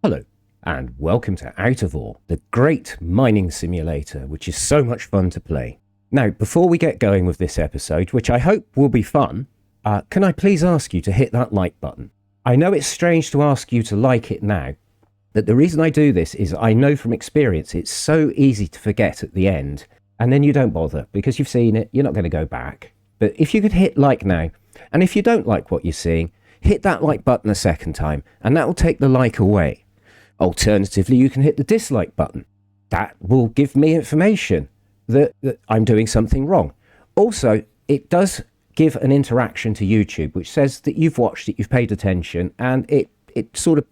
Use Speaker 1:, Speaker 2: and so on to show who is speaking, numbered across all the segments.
Speaker 1: Hello, and welcome to Out of Ore, the great mining simulator, which is so much fun to play. Now, before we get going with this episode, which I hope will be fun, can I please ask you to hit that like button? I know it's strange to ask you to like it now, but the reason I do this is I know from experience it's so easy to forget at the end, and then you don't bother because you've seen it, you're not going to go back. But if you could hit like now, and if you don't like what you're seeing, hit that like button a second time, and that will take the like away. Alternatively, you can hit the dislike button. That will give me information that I'm doing something wrong. Also, it does give an interaction to YouTube, which says that you've watched it, you've paid attention, and it sort of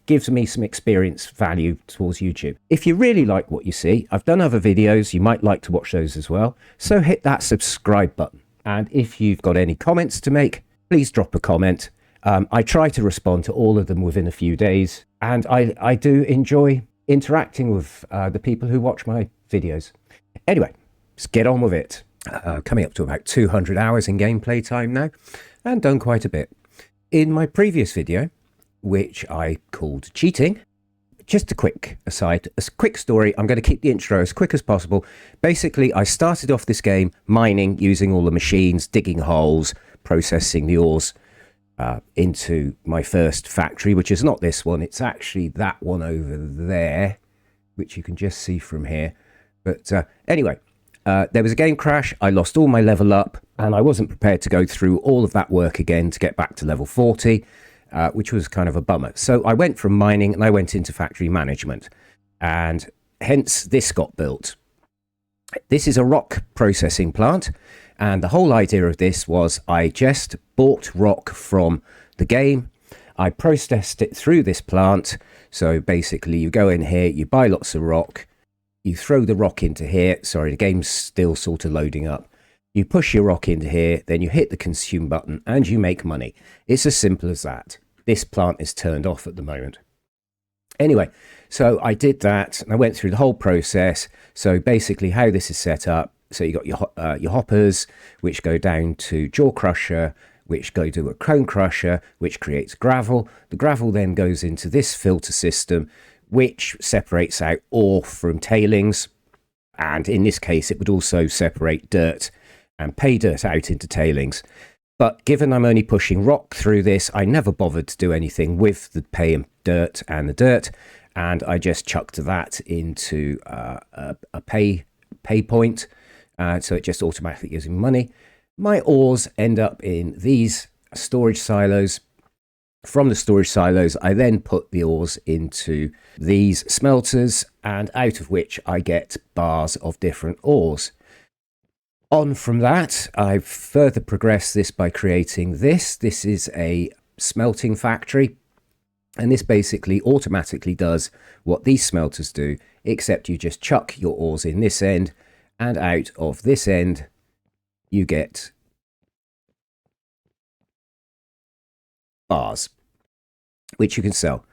Speaker 1: gives me some experience value towards YouTube. If you really like what you see, I've done other videos, you might like to watch those as well, so hit that subscribe button. And if you've got any comments to make, please drop a comment. I try to respond to all of them within a few days, and I do enjoy interacting with the people who watch my videos. Anyway, let's get on with it. Coming up to about 200 hours in gameplay time now, and done quite a bit. In my previous video, which I called Cheating, just a quick aside, a quick story. I'm going to keep the intro as quick as possible. Basically, I started off this game mining, using all the machines, digging holes, processing the ores, into my first factory, which is not this one, it's actually that one over there, which you can just see from here. But anyway, there was a game crash, I lost all my level up, and I wasn't prepared to go through all of that work again to get back to level 40, which was kind of a bummer. So I went from mining and I went into factory management, and hence this got built. This is a rock processing plant, and the whole idea of this was I just bought rock from the game, I processed it through this plant. So basically you go in here, you buy lots of rock, you throw the rock into here, sorry, the game's still sort of loading up, you push your rock into here, then you hit the consume button and you make money. It's as simple as that. This plant is turned off at the moment. Anyway, so I did that and I went through the whole process. So basically how this is set up, so you got your hoppers, which go down to jaw crusher, which go to a cone crusher, which creates gravel. The gravel then goes into this filter system, which separates out ore from tailings. And in this case, it would also separate dirt and pay dirt out into tailings. But given I'm only pushing rock through this, I never bothered to do anything with the pay and dirt and the dirt. And I just chucked that into a pay point. So it just automatically gives me money. My ores end up in these storage silos. From the storage silos, I then put the ores into these smelters, and out of which I get bars of different ores. On from that, I've further progressed this by creating this. This is a smelting factory, and this basically automatically does what these smelters do, except you just chuck your ores in this end, and out of this end you get bars, which you can sell.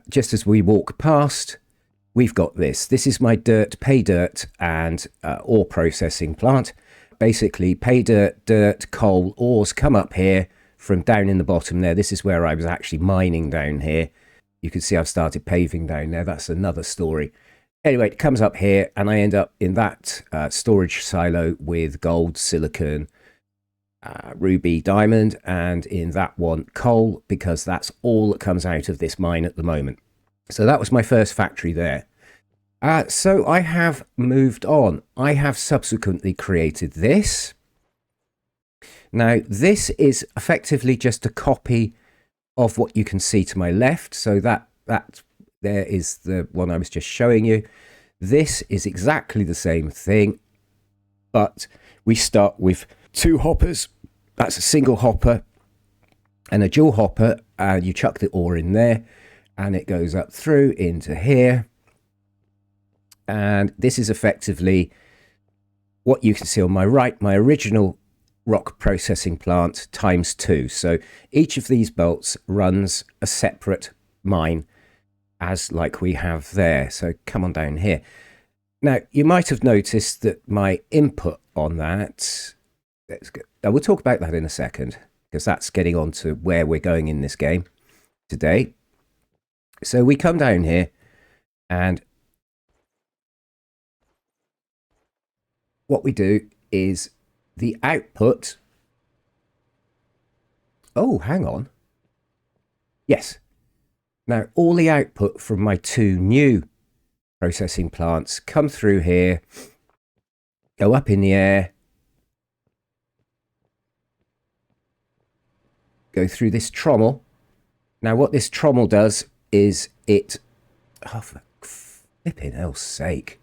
Speaker 1: Just as we walk past, we've got this. This is my pay dirt and ore processing plant. Basically, pay dirt, coal, ores come up here from down in the bottom there. This is where I was actually mining down here. You can see I've started paving down there. That's another story. Anyway, it comes up here and I end up in that storage silo with gold, silicon, ruby, diamond, and in that one coal, because that's all that comes out of this mine at the moment. So that was my first factory there. So I have moved on. I have subsequently created this. Now, this is effectively just a copy of what you can see to my left. So that there is the one I was just showing you. This is exactly the same thing, but we start with two hoppers. That's a single hopper and a dual hopper, and you chuck the ore in there and it goes up through into here. And this is effectively what you can see on my right, my original rock processing plant times 2. So each of these bolts runs a separate mine, as like we have there. So come on down here. Now, you might have noticed that my input on that, we'll talk about that in a second, because that's getting on to where we're going in this game today. So we come down here and what we do is the output. Oh, hang on. Yes. Now all the output from my two new processing plants come through here, go up in the air, go through this trommel. Now what this trommel does is it, oh, for flipping hell's sake.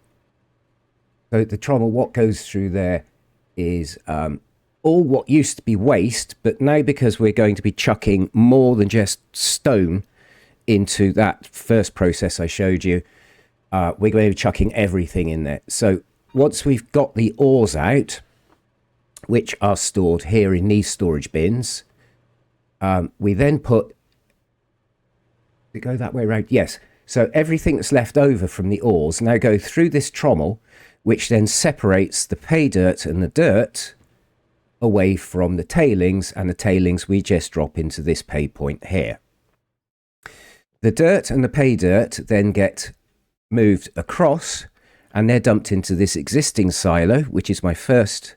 Speaker 1: So the trommel, what goes through there is all what used to be waste, but now because we're going to be chucking more than just stone into that first process I showed you, we're going to be chucking everything in there. So once we've got the ores out, which are stored here in these storage bins, we then put, we go that way around, yes. So everything that's left over from the ores now go through this trommel, which then separates the pay dirt and the dirt away from the tailings, and the tailings we just drop into this pay point here. The dirt and the pay dirt then get moved across and they're dumped into this existing silo, which is my first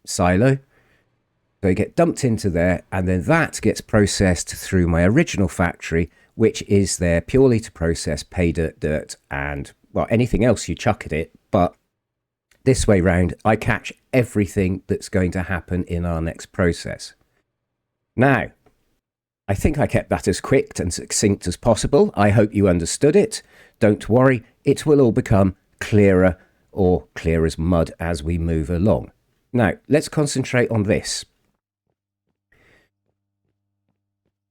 Speaker 1: silo. So they get dumped into there, and then that gets processed through my original factory, which is there purely to process pay dirt, and, well, anything else you chuck at it. But this way round, I catch everything that's going to happen in our next process. Now, I think I kept that as quick and succinct as possible. I hope you understood it. Don't worry, it will all become clearer, or clear as mud, as we move along. Now, let's concentrate on this.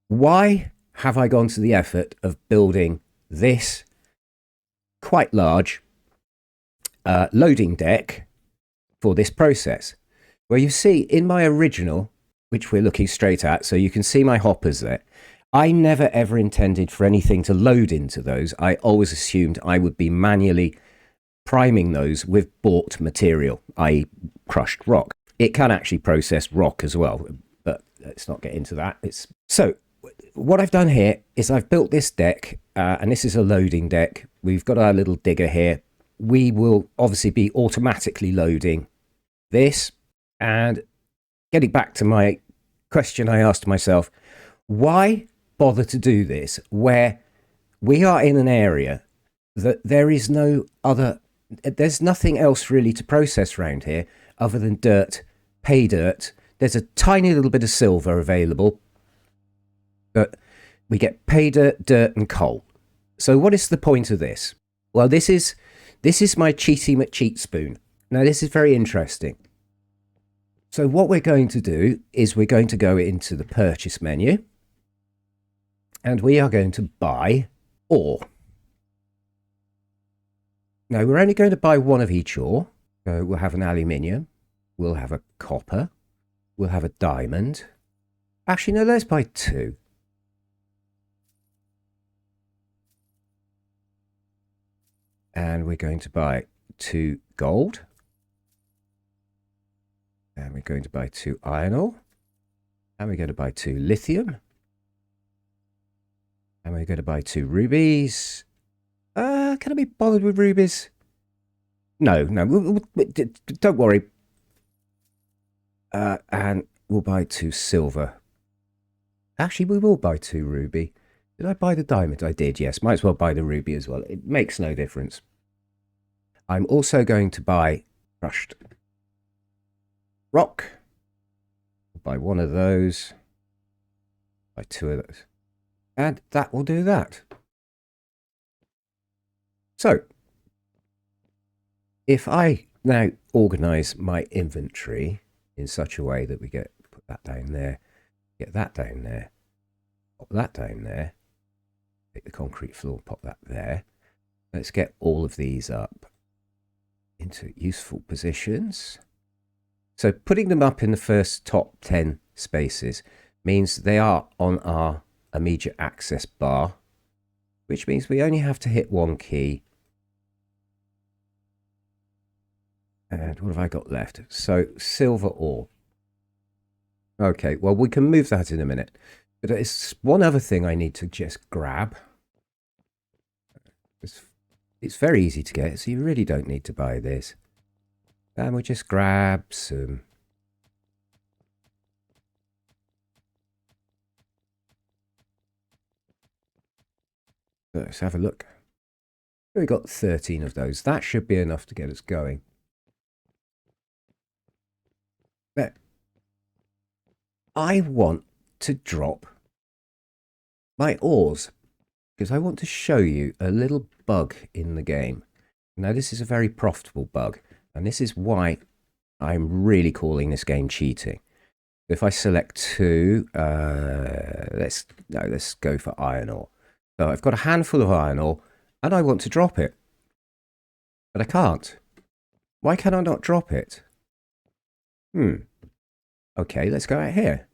Speaker 1: Why have I gone to the effort of building this quite large loading deck for this process? Well, you see, in my original, which we're looking straight at, so you can see my hoppers there, I never ever intended for anything to load into those. I always assumed I would be manually priming those with bought material, i.e. crushed rock. It can actually process rock as well, but let's not get into that. So what I've done here is I've built this deck, and this is a loading deck. We've got our little digger here. We will obviously be automatically loading this. And getting back to my question I asked myself, why bother to do this where we are in an area that there is no other, there's nothing else really to process around here other than dirt, pay dirt. There's a tiny little bit of silver available, but we get pay dirt, dirt and coal. So what is the point of this? Well, this is my Cheaty McCheat spoon. Now, this is very interesting. So what we're going to do is we're going to go into the purchase menu, and we are going to buy ore. Now, we're only going to buy one of each ore. So we'll have an aluminium, we'll have a copper, we'll have a diamond. Actually, no, let's buy two. And we're going to buy 2 gold. And we're going to buy 2 iron ore. And we're going to buy 2 lithium. And we're going to buy 2 rubies. Can I be bothered with rubies? No, don't worry. And we'll buy 2 silver. Actually, we will buy 2 ruby. Did I buy the diamond? I did, yes. Might as well buy the ruby as well. It makes no difference. I'm also going to buy crushed rock. I'll buy 1 of those. Buy 2 of those. And that will do that. So, if I now organise my inventory in such a way that we put that down there, get that down there, pop that down there, take the concrete floor, pop that there. Let's get all of these up into useful positions. So putting them up in the first top 10 spaces means they are on our immediate access bar, which means we only have to hit 1 key. And what have I got left? So silver ore. Okay, well, we can move that in a minute. But it's one other thing I need to just grab. It's very easy to get, so you really don't need to buy this. And we'll just grab some. Let's have a look. We got 13 of those. That should be enough to get us going. But I want to drop my ores because I want to show you a little bug in the game. Now, this is a very profitable bug, and this is why I'm really calling this game cheating. If I select 2, let's go for iron ore. So I've got a handful of iron ore, and I want to drop it, but I can't. Why can I not drop it? Okay, let's go out here.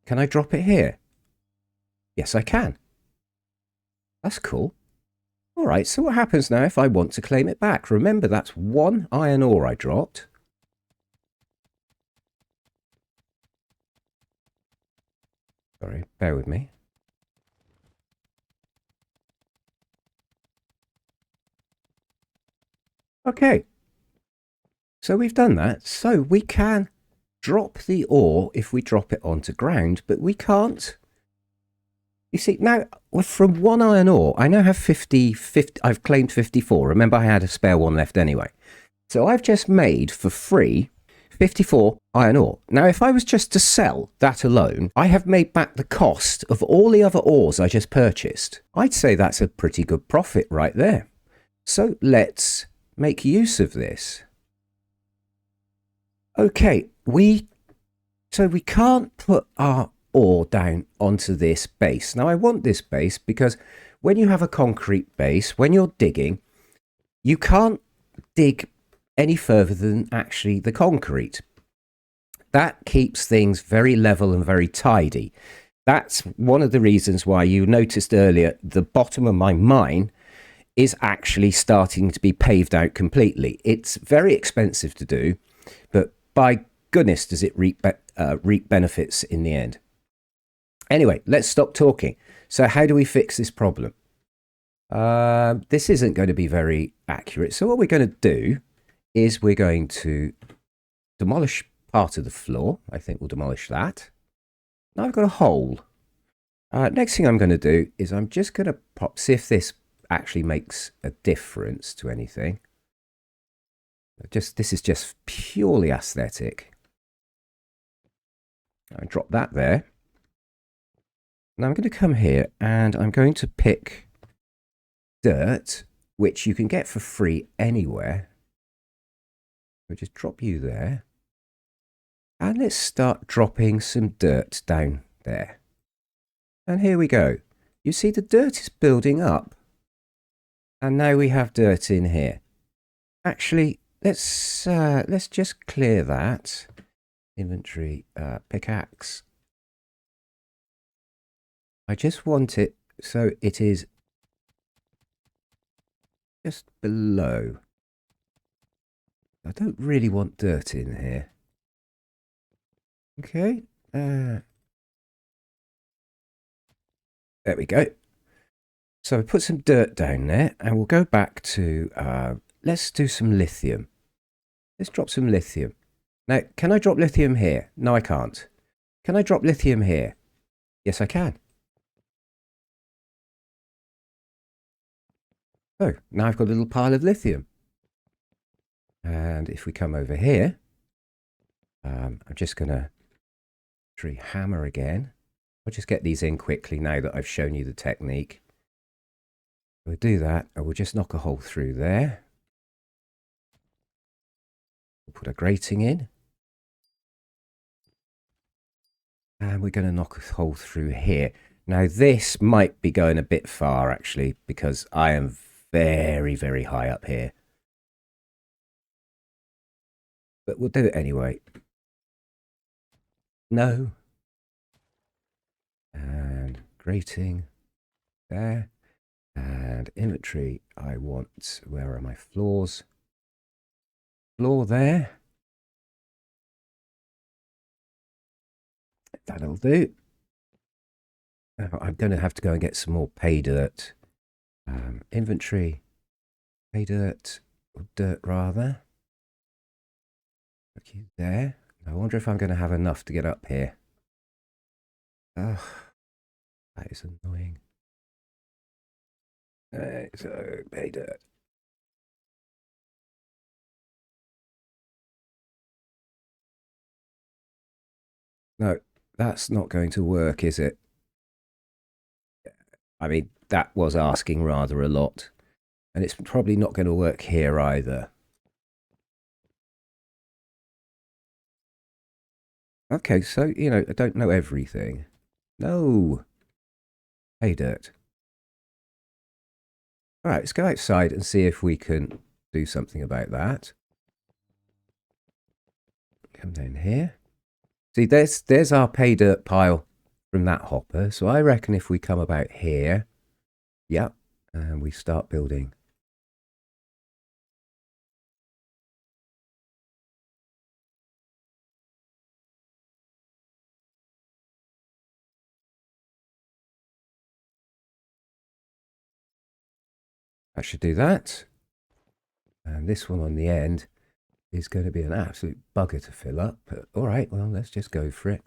Speaker 1: Can I drop it here? Yes, I can. That's cool. All right, so what happens now if I want to claim it back? Remember, that's 1 iron ore I dropped. Sorry, bear with me. Okay. So we've done that. So we can drop the ore if we drop it onto ground, but we can't. You see, now from 1 iron ore, I now have 50, I've claimed 54. Remember, I had a spare 1 left anyway. So I've just made for free 54 iron ore. Now, if I was just to sell that alone, I have made back the cost of all the other ores I just purchased. I'd say that's a pretty good profit right there. So let's make use of this. Okay, so we can't put our ore down onto this base. Now, I want this base because when you have a concrete base, when you're digging, you can't dig any further than actually the concrete. That keeps things very level and very tidy. That's one of the reasons why you noticed earlier the bottom of my mine is actually starting to be paved out completely. It's very expensive to do, but by goodness does it reap benefits in the end. Anyway, let's stop talking. So how do we fix this problem? This isn't going to be very accurate. So what we're going to do is we're going to demolish part of the floor. I think we'll demolish that. Now I've got a hole. Next thing I'm going to do is I'm just going to see if this actually makes a difference to anything. This is just purely aesthetic. I drop that there. Now I'm going to come here and I'm going to pick dirt, which you can get for free anywhere. We'll just drop you there. And let's start dropping some dirt down there. And here we go. You see the dirt is building up. And now we have dirt in here. Actually, let's just clear that. Inventory, pickaxe. I just want it so it is just below. I don't really want dirt in here. Okay. There we go. So I put some dirt down there and we'll go back to, let's do some lithium. Let's drop some lithium. Now, can I drop lithium here? No, I can't. Can I drop lithium here? Yes, I can. So now I've got a little pile of lithium. And if we come over here, I'm just going to hammer again. I'll just get these in quickly now that I've shown you the technique. We'll do that, and we'll just knock a hole through there. We'll put a grating in. And we're going to knock a hole through here. Now, this might be going a bit far, actually, because I am very, very high up here. But we'll do it anyway. No. And grating there. And inventory, I want, where are my floors? Floor there. That'll do. I'm going to have to go and get some more pay dirt Inventory, pay dirt, or dirt rather. Look you there. I wonder if I'm going to have enough to get up here. Ugh, that is annoying. So, pay dirt. No, that's not going to work, is it? I mean, that was asking rather a lot. And it's probably not going to work here either. Okay, so, you know, I don't know everything. No. Hey, dirt. All right, let's go outside and see if we can do something about that. Come down here. See, there's our pay dirt pile from that hopper. So I reckon if we come about here, yep, and we start building. I should do that. And this one on the end is going to be an absolute bugger to fill up. But all right, well, let's just go for it.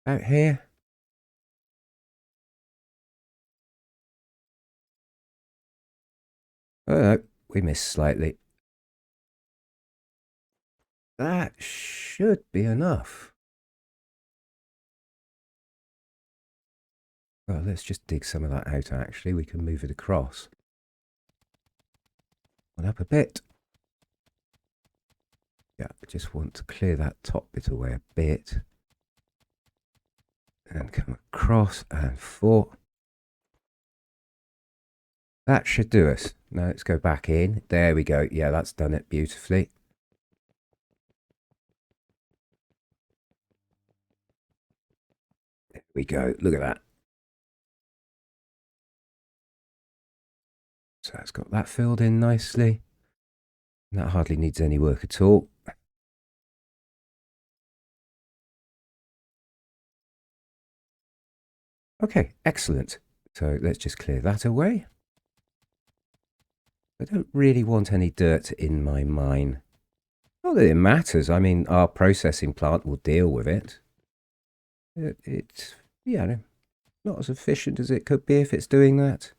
Speaker 1: Out here. Oh, no, we missed slightly. That should be enough. Well, let's just dig some of that out, actually. We can move it across. One up a bit. Yeah, I just want to clear that top bit away a bit. And come across and four. That should do us. Now let's go back in. There we go. Yeah, that's done it beautifully. There we go. Look at that. So it's got that filled in nicely. And that hardly needs any work at all. Okay, excellent. So let's just clear that away. I don't really want any dirt in my mine. Not that it matters. I mean, our processing plant will deal with it. It's, yeah, not as efficient as it could be if it's doing that.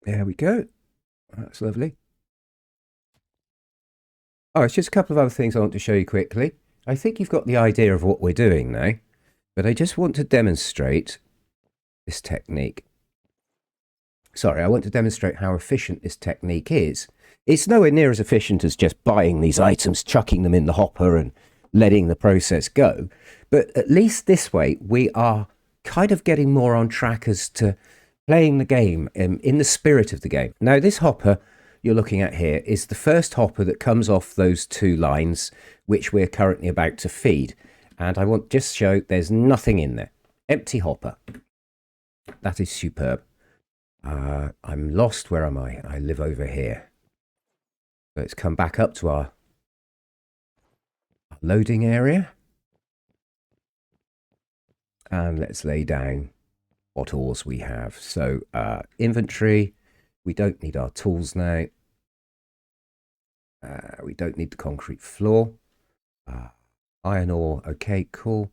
Speaker 1: There we go. That's lovely. Oh, it's just a couple of other things I want to show you quickly. I think you've got the idea of what we're doing now, but I just want to demonstrate this technique. Sorry, I want to demonstrate how efficient this technique is. It's nowhere near as efficient as just buying these items, chucking them in the hopper and letting the process go. But at least this way, we are kind of getting more on track as to playing the game in the spirit of the game. Now, this hopper you're looking at here is the first hopper that comes off those two lines, which we're currently about to feed. And I want just to show there's nothing in there. Empty hopper. That is superb. I'm lost. Where am I? I live over here. Let's come back up to our loading area. And let's lay down what ores we have. So inventory, we don't need our tools now. We don't need the concrete floor. Iron ore, okay, cool.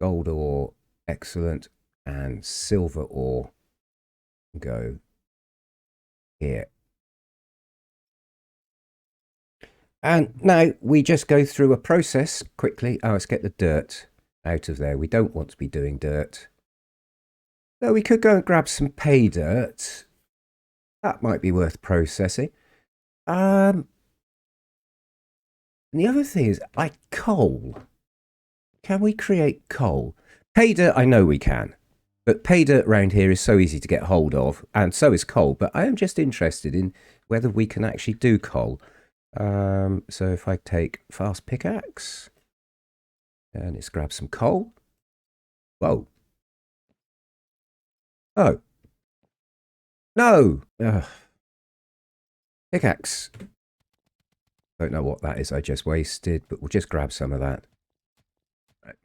Speaker 1: Gold ore, excellent. And silver ore, go here. And now we just go through a process quickly. Oh, let's get the dirt out of there. We don't want to be doing dirt. So we could go and grab some pay dirt. That might be worth processing. And the other thing is, like coal. Can we create coal? Pay dirt, I know we can. But pay dirt around here is so easy to get hold of, and so is coal. But I am just interested in whether we can actually do coal. So if I take fast pickaxe, and let's grab some coal. Whoa. Oh. No. Ugh. Pickaxe. Don't know what that is I just wasted, but we'll just grab some of that.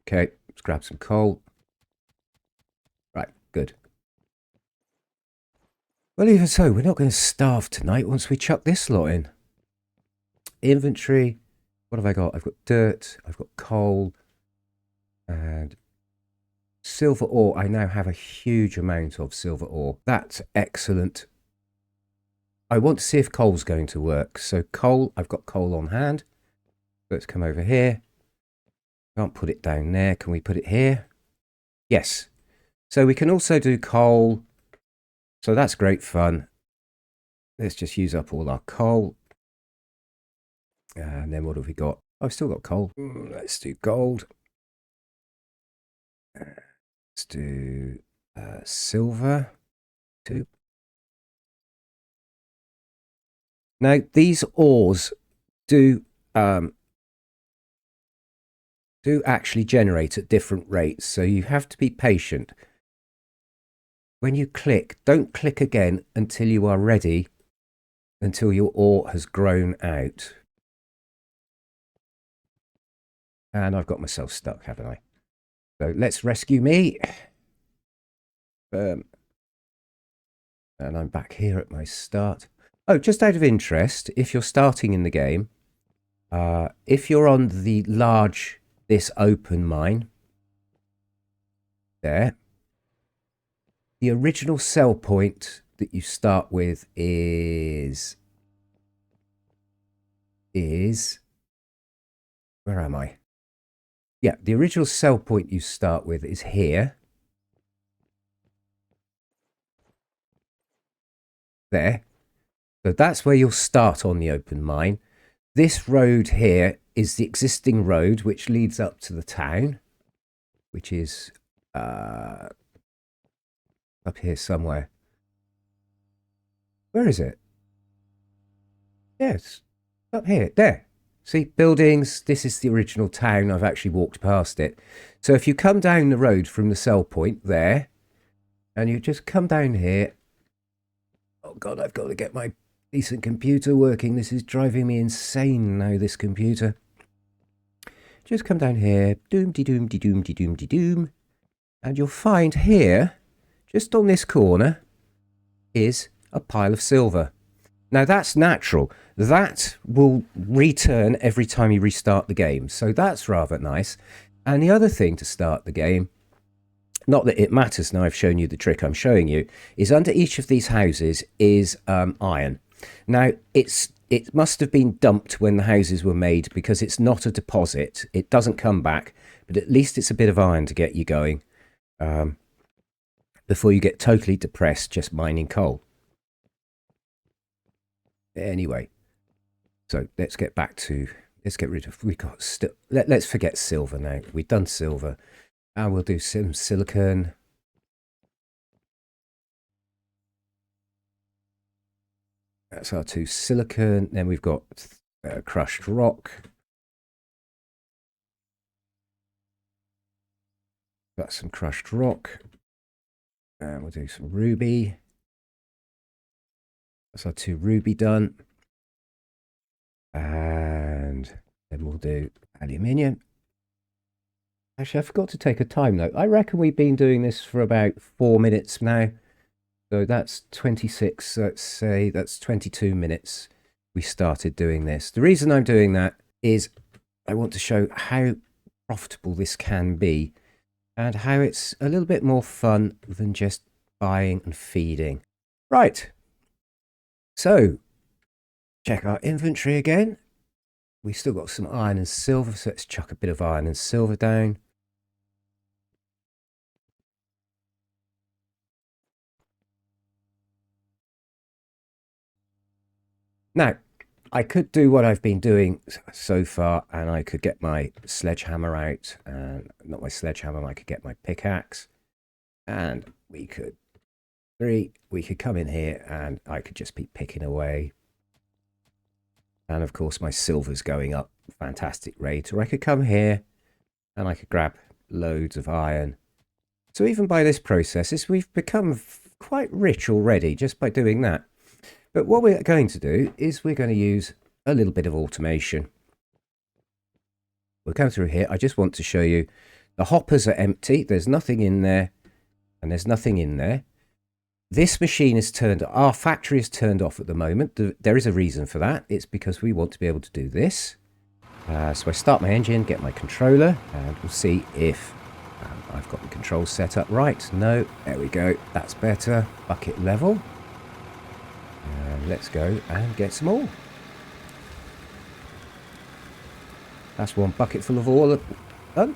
Speaker 1: Okay, let's grab some coal. good. Well, even so, we're not going to starve tonight once we chuck this lot in. Inventory. What have I got? I've got dirt. I've got coal. And silver ore. I now have a huge amount of silver ore. That's excellent. I want to see if coal's going to work. So coal, I've got coal on hand. Let's come over here. Can't put it down there. Can we put it here? Yes. So we can also do coal. So that's great fun. Let's just use up all our coal. And then what have we got? I've still got coal. Let's do gold. Let's do silver. 2. Now, these ores do actually generate at different rates, so you have to be patient. When you click, don't click again until you are ready, until your ore has grown out. And I've got myself stuck, haven't I? So let's rescue me. And I'm back here at my start. Oh, just out of interest, if you're starting in the game, if you're on this open mine, there, the original sell point that you start with is, where am I? Yeah, the original sell point you start with is here. There. So that's where you'll start on the open mine. This road here is the existing road which leads up to the town, which is up here somewhere. Where is it? Yes, up here. There. See, buildings. This is the original town. I've actually walked past it. So if you come down the road from the sell point there, and you just come down here. Oh God, I've got to get my decent computer working. This is driving me insane now, this computer. Just come down here, doom-de-doom-de-doom-de-doom-de-doom, and you'll find here, just on this corner, is a pile of silver. Now that's natural. That will return every time you restart the game, so that's rather nice. And the other thing to start the game, not that it matters now I've shown you the trick I'm showing you, is under each of these houses is iron. Now, it must have been dumped when the houses were made because it's not a deposit. It doesn't come back, but at least it's a bit of iron to get you going before you get totally depressed just mining coal. Anyway, so let's get rid of, let's forget silver now. We've done silver, and we'll do some silicon. That's our 2 silicon. Then we've got crushed rock. Got some crushed rock. And we'll do some ruby. That's our 2 ruby done. And then we'll do aluminium. Actually, I forgot to take a time note. I reckon we've been doing this for about 4 minutes now. So that's 26, let's say that's 22 minutes we started doing this. The reason I'm doing that is I want to show how profitable this can be and how it's a little bit more fun than just buying and feeding. Right, so check our inventory again. We've still got some iron and silver, so let's chuck a bit of iron and silver down. Now, I could do what I've been doing so far, and I could get my sledgehammer out, and not my sledgehammer, I could get my pickaxe, and we could come in here, and I could just be picking away. And of course, my silver's going up fantastic rate. Or I could come here, and I could grab loads of iron. So even by this process, we've become quite rich already just by doing that. But what we're going to do is we're going to use a little bit of automation. We'll come through here. I just want to show you the hoppers are empty. There's nothing in there. and there's nothing in there. This machine is turned, our factory is turned off at the moment. There is a reason for that. It's because we want to be able to do this. So I start my engine, get my controller, and we'll see if I've got the controls set up right. No, there we go. That's better. Bucket level. And let's go and get some more. That's one bucket full of oil done.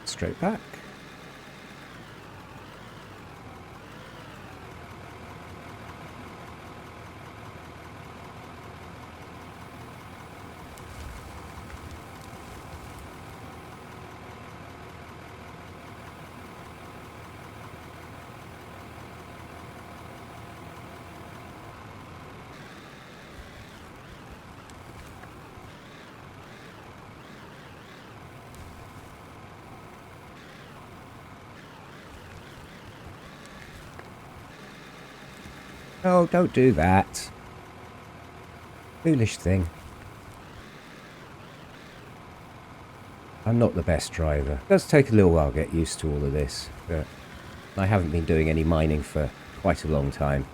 Speaker 1: Straight back. Oh, don't do that. Foolish thing. I'm not the best driver. It does take a little while to get used to all of this, but I haven't been doing any mining for quite a long time.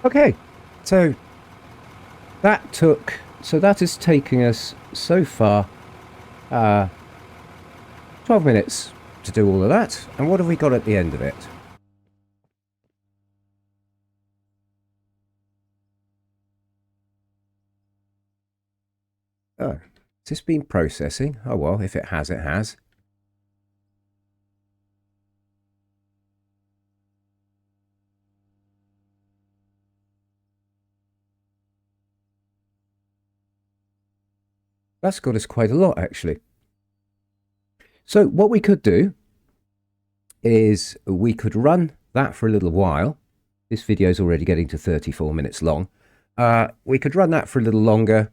Speaker 1: Okay, so that is taking us so far 12 minutes to do all of that. And what have we got at the end of it? Oh, has this been processing? Oh well, if it has, it has. That's got us quite a lot, actually. So what we could do is we could run that for a little while. This video is already getting to 34 minutes long. We could run that for a little longer,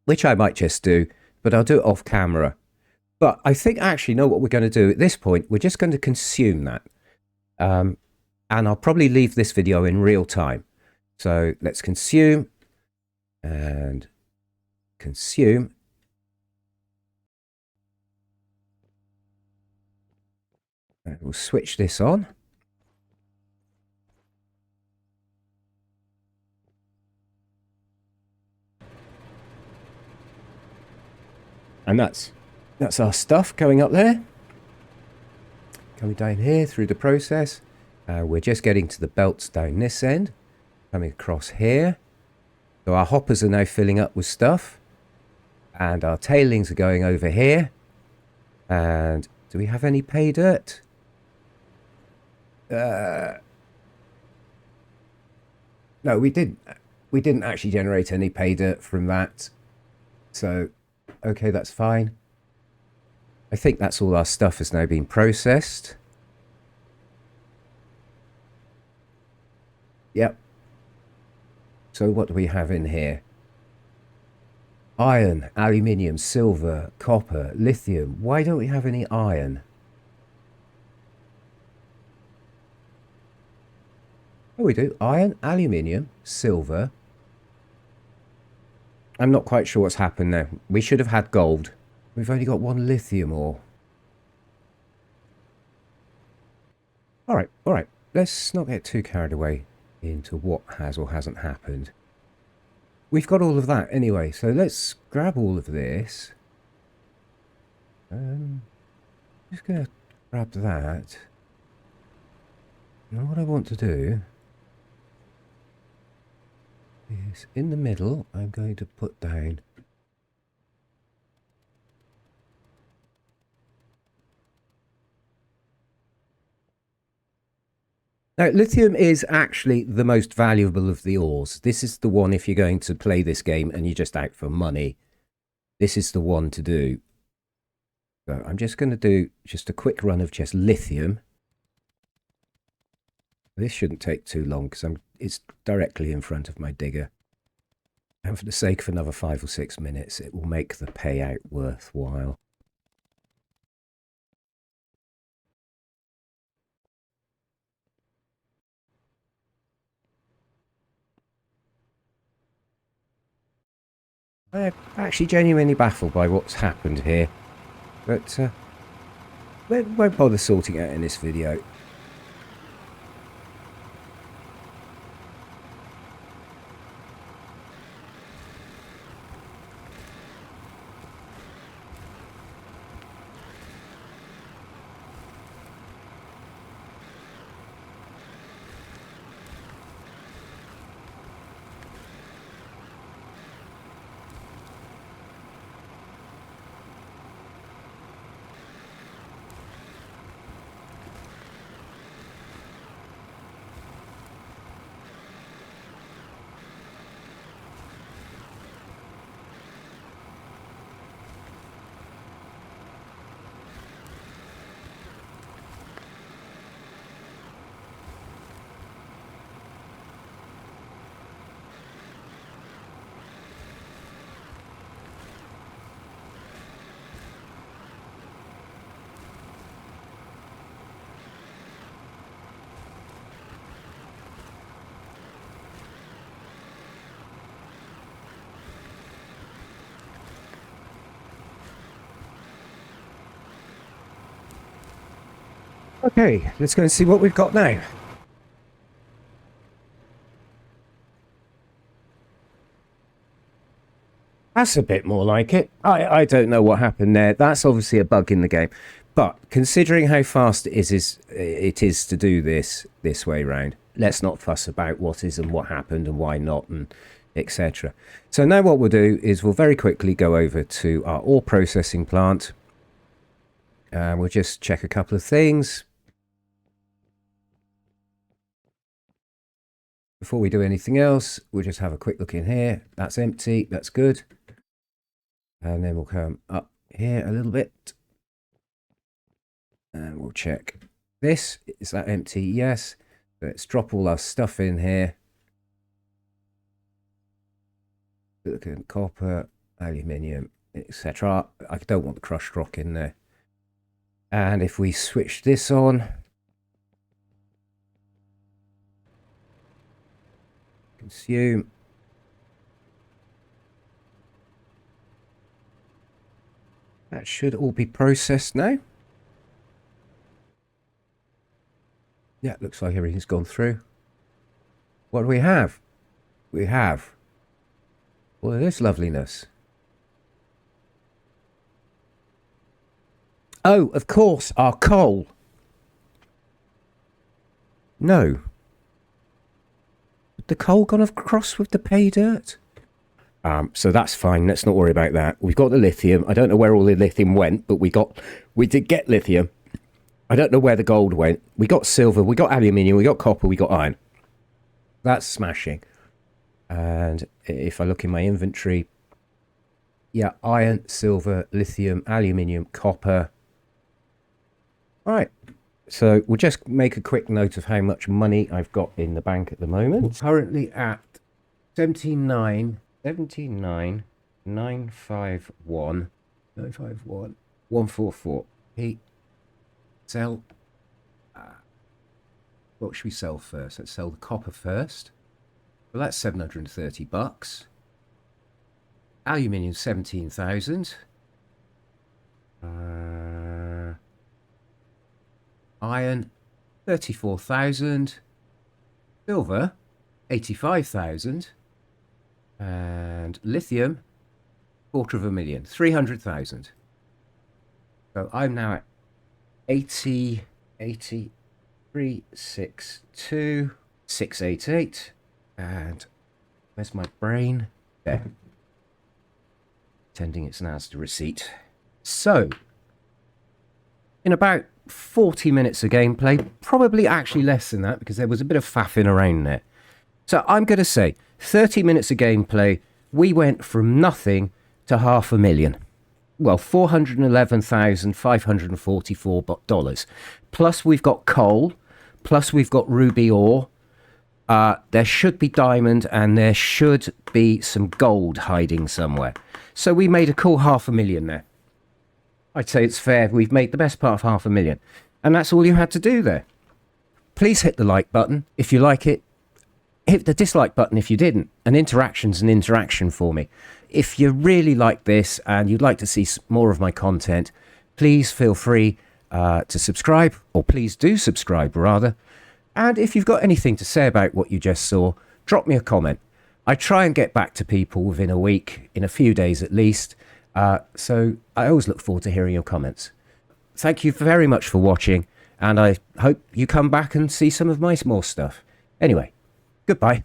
Speaker 1: which I might just do, but I'll do it off camera. But I think I actually know what we're going to do at this point. We're just going to consume that. And I'll probably leave this video in real time. So let's consume and consume. And we'll switch this on. And that's our stuff going up there. Coming down here through the process. We're just getting to the belts down this end. Coming across here. So our hoppers are now filling up with stuff. And our tailings are going over here. And do we have any pay dirt? No, we didn't. We didn't actually generate any pay dirt from that. So, okay, that's fine. I think that's all our stuff has now been processed. Yep. So what do we have in here? Iron, aluminium, silver, copper, lithium. Why don't we have any iron? Oh, we do. Iron, aluminium, silver. I'm not quite sure what's happened there. We should have had gold. We've only got one lithium ore. All right. Let's not get too carried away into what has or hasn't happened. we've got all of that anyway. So let's grab all of this. Just going to grab that. Now what I want to do is in the middle, I'm going to put down now, lithium is actually the most valuable of the ores. This is the one, if you're going to play this game and you're just out for money, this is the one to do. So I'm just going to do just a quick run of just lithium. This shouldn't take too long because it's directly in front of my digger. And for the sake of another 5 or 6 minutes, it will make the payout worthwhile. I'm actually genuinely baffled by what's happened here, but won't bother sorting out in this video. Okay, let's go and see what we've got now. That's a bit more like it. I don't know what happened there. That's obviously a bug in the game. But considering how fast it is to do this way round, let's not fuss about what is and what happened and why not and etc. So now what we'll do is we'll very quickly go over to our ore processing plant. We'll just check a couple of things before we do anything else. We'll just have a quick look in here. That's empty. That's good. And then we'll come up here a little bit. And we'll check this. Is that empty? Yes. Let's drop all our stuff in here. Silicon, copper, aluminium, etc. I don't want the crushed rock in there. And if we switch this on, consume. That should all be processed now. Yeah, looks like everything's gone through. What do we have? We have all of this loveliness. Oh, of course, our coal. No. The coal gone across with the pay dirt? So that's fine. Let's not worry about that. We've got the lithium. I don't know where all the lithium went, but we did get lithium. I don't know where the gold went. We got silver, we got aluminium, we got copper, we got iron. That's smashing. And if I look in my inventory, yeah, iron, silver, lithium, aluminium, copper. All right. So we'll just make a quick note of how much money I've got in the bank at the moment. Currently at 79,951 144. P. Sell. What should we sell first? Let's sell the copper first. Well, that's 730 bucks. Aluminium 17,000. Iron 34,000. Silver 85,000. And lithium, 250,000, 300,000. So I'm now at 80, 362, 688. And where's my brain? There. Pretending it's an Asda receipt. So, in about 40 minutes of gameplay, probably actually less than that because there was a bit of faffing around there. So I'm going to say 30 minutes of gameplay, we went from nothing to $500,000. Well, $411,544. Plus we've got coal, plus we've got ruby ore. There should be diamond and there should be some gold hiding somewhere. So we made a cool $500,000 there. I'd say it's fair. We've made the best part of $500,000. And that's all you had to do there. Please hit the like button if you like it. Hit the dislike button if you didn't. An interaction's an interaction for me. If you really like this and you'd like to see more of my content, please feel free to subscribe, or please do subscribe rather. And if you've got anything to say about what you just saw, drop me a comment. I try and get back to people within a week, in a few days at least. So I always look forward to hearing your comments. Thank you very much for watching, and I hope you come back and see some of my more stuff. Anyway, goodbye.